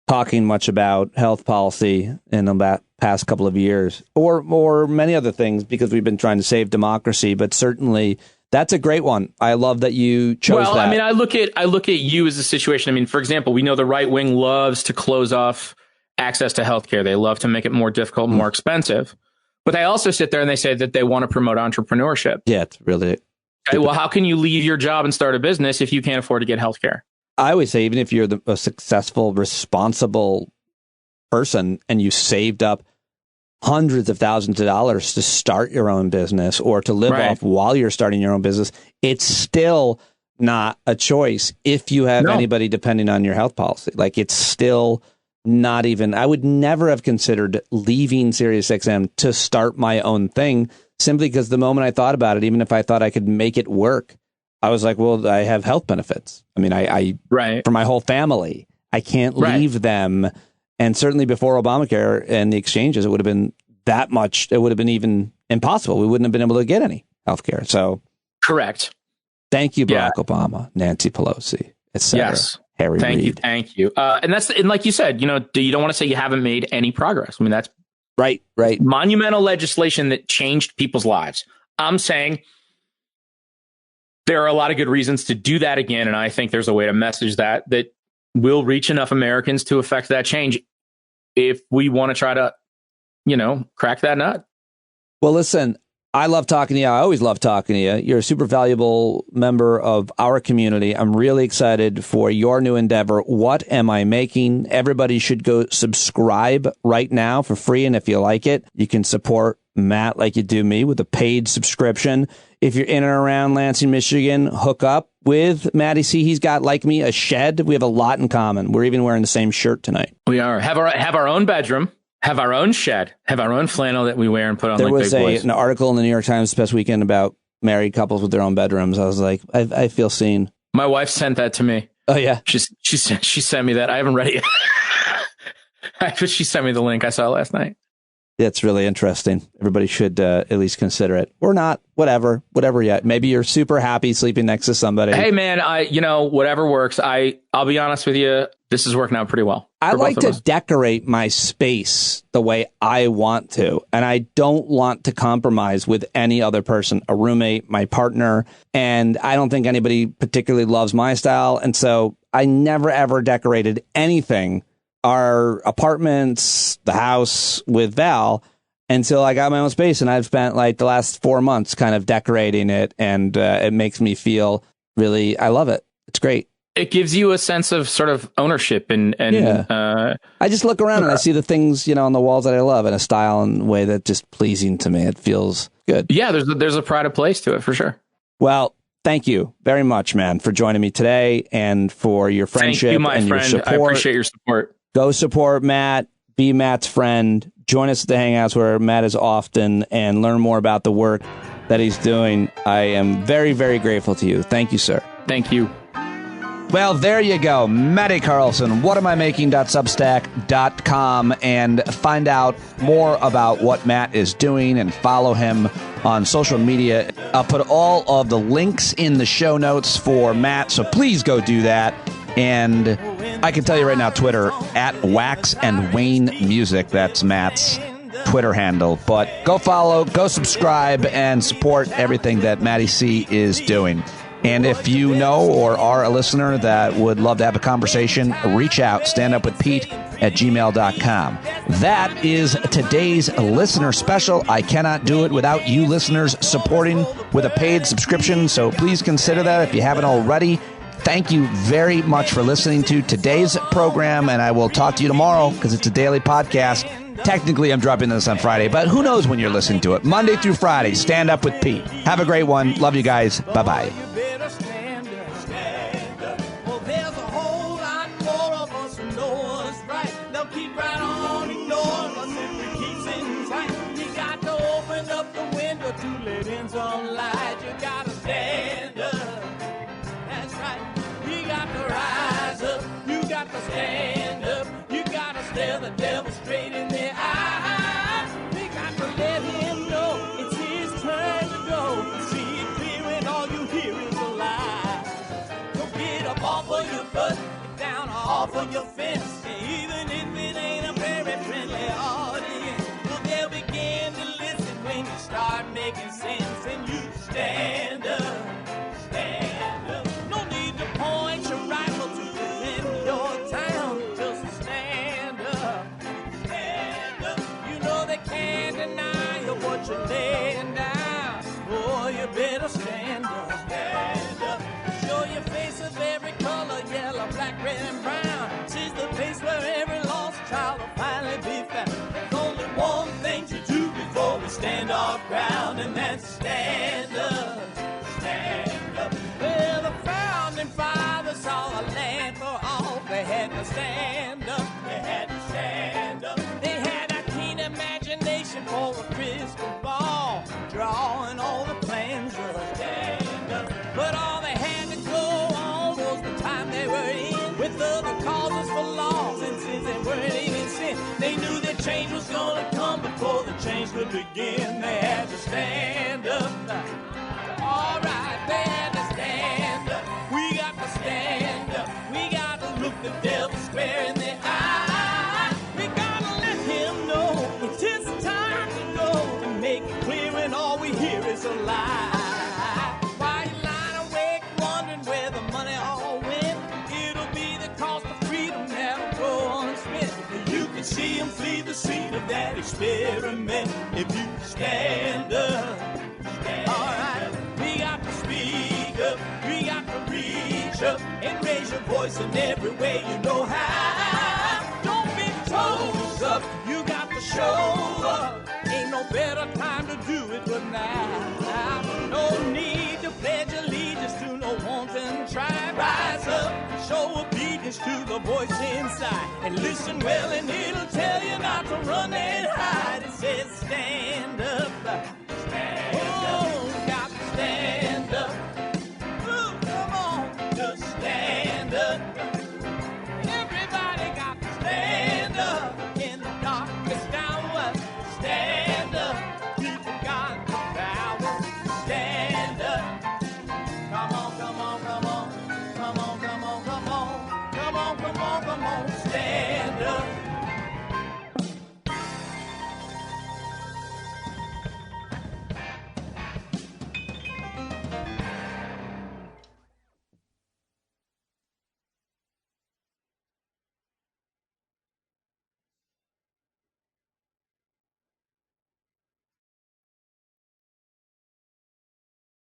talking much about health policy in the past couple of years, or many other things, because we've been trying to save democracy, but certainly that's a great one. I love that you chose that. Well, I mean, I look at you as a situation. I mean, for example, we know the right wing loves to close off access to healthcare. They love to make it more difficult and more expensive. But they also sit there and they say that they want to promote entrepreneurship. Yeah, it's really... Okay, well, how can you leave your job and start a business if you can't afford to get healthcare? I always say, even if you're a successful, responsible person and you saved up hundreds of thousands of dollars to start your own business or to live off while you're starting your own business, it's still not a choice if you have anybody depending on your health policy. Like, it's still not even... I would never have considered leaving SiriusXM to start my own thing, simply because the moment I thought about it, even if I thought I could make it work, I was like, well, I have health benefits. I mean, I for my whole family, I can't leave them. And certainly before Obamacare and the exchanges, it would have been that much. It would have been even impossible. We wouldn't have been able to get any health care. So correct. Thank you, Barack Obama, Nancy Pelosi, etc. Yes. Harry Reid. Thank you. And like you said, you don't want to say you haven't made any progress. I mean, that's right. Monumental legislation that changed people's lives. I'm saying there are a lot of good reasons to do that again. And I think there's a way to message that will reach enough Americans to affect that change if we want to try to, crack that nut. Well, listen, I love talking to you. I always love talking to you. You're a super valuable member of our community. I'm really excited for your new endeavor. What am I making? Everybody should go subscribe right now for free. And if you like it, you can support Matt like you do me with a paid subscription. If you're in and around Lansing, Michigan, hook up with Matty C. He's got, like me, a shed. We have a lot in common. We're even wearing the same shirt tonight. We are. Have our own bedroom. Have our own shed, have our own flannel that we wear and put on. There was an article in the New York Times this past weekend about married couples with their own bedrooms. I was like, I feel seen. My wife sent that to me. Oh yeah, she sent me that. I haven't read it yet. She sent me the link. I saw it last night. It's really interesting. Everybody should at least consider it, or not. Whatever yet. Maybe you're super happy sleeping next to somebody. Hey man, whatever works. I'll be honest with you. This is working out pretty well. I like to decorate my space the way I want to, and I don't want to compromise with any other person, a roommate, my partner, and I don't think anybody particularly loves my style, and so I never ever decorated anything, our apartments, the house, with Val until I got my own space, and I've spent like the last 4 months kind of decorating it, and it makes me feel really, I love it. It's great. It gives you a sense of sort of ownership and I just look around and I see the things, on the walls that I love in a style and way that's just pleasing to me. It feels good. Yeah, there's a pride of place to it for sure. Well, thank you very much, man, for joining me today and for your friendship. Thank you, my and friend. Your support. I appreciate your support. Go support Matt, be Matt's friend, join us at the Hangouts where Matt is often, and learn more about the work that he's doing. I am very, very grateful to you. Thank you, sir. Thank you. Well, there you go. Matty Carlson, whatamimaking.substack.com, and find out more about what Matt is doing and follow him on social media. I'll put all of the links in the show notes for Matt, so please go do that. And I can tell you right now, Twitter, at Wax and Wayne Music. That's Matt's Twitter handle. But go follow, go subscribe, and support everything that Matty C is doing. And if you know or are a listener that would love to have a conversation, reach out, standupwithpete@gmail.com. That is today's listener special. I cannot do it without you listeners supporting with a paid subscription, so please consider that if you haven't already. Thank you very much for listening to today's program, and I will talk to you tomorrow because it's a daily podcast. Technically, I'm dropping this on Friday, but who knows when you're listening to it. Monday through Friday, Stand Up with Pete. Have a great one. Love you guys. Bye-bye. Stand up, you gotta stare the devil straight in the eye. We got to let him know it's his turn to go. See it clear when all you hear is a lie. So get up off of your butt, get down off of your fence. Even if it ain't a very friendly audience, well, they'll begin to listen when you start making sense. And you stand up, stand up. No need to point your rifle to defend your town. Just stand up, stand up. You know they can't deny you what you're laying down. Boy, you better stand up, stand up. Show your face of every color, yellow, black, red, and brown. She's the place where every lost child will finally be found. There's only one thing to do before we stand our ground, and that's stand up, stand up. Well, the founding fathers saw a land for all. They had to stand up, they had to stand up. They had a keen imagination for a crystal ball, drawing all the plans of stand up. But all they had to go on was the time they were in, with other causes for loss, and since they weren't even sin, they knew that change was gonna come before the change could begin. They had to stand up. All right, they had to stand up. We got to stand up. We got to look the devil square in the eye. We gotta let him know it's his time to go, and make it clear when all we hear is a lie. Why you lying awake wondering where the money all went? It'll be the cost of freedom that'll go unspent. You can see him flee the scene of that experiment if you stand up. All right, we got to speak up, we got to reach up and raise your voice in every way you know how. Don't be toes up, you got to show up. Ain't no better time to do it but now. No need to pledge allegiance to no wanton tribe. Rise up and show obedience to the voice inside, and listen well and it'll tell you not to run and hide. It says stand up.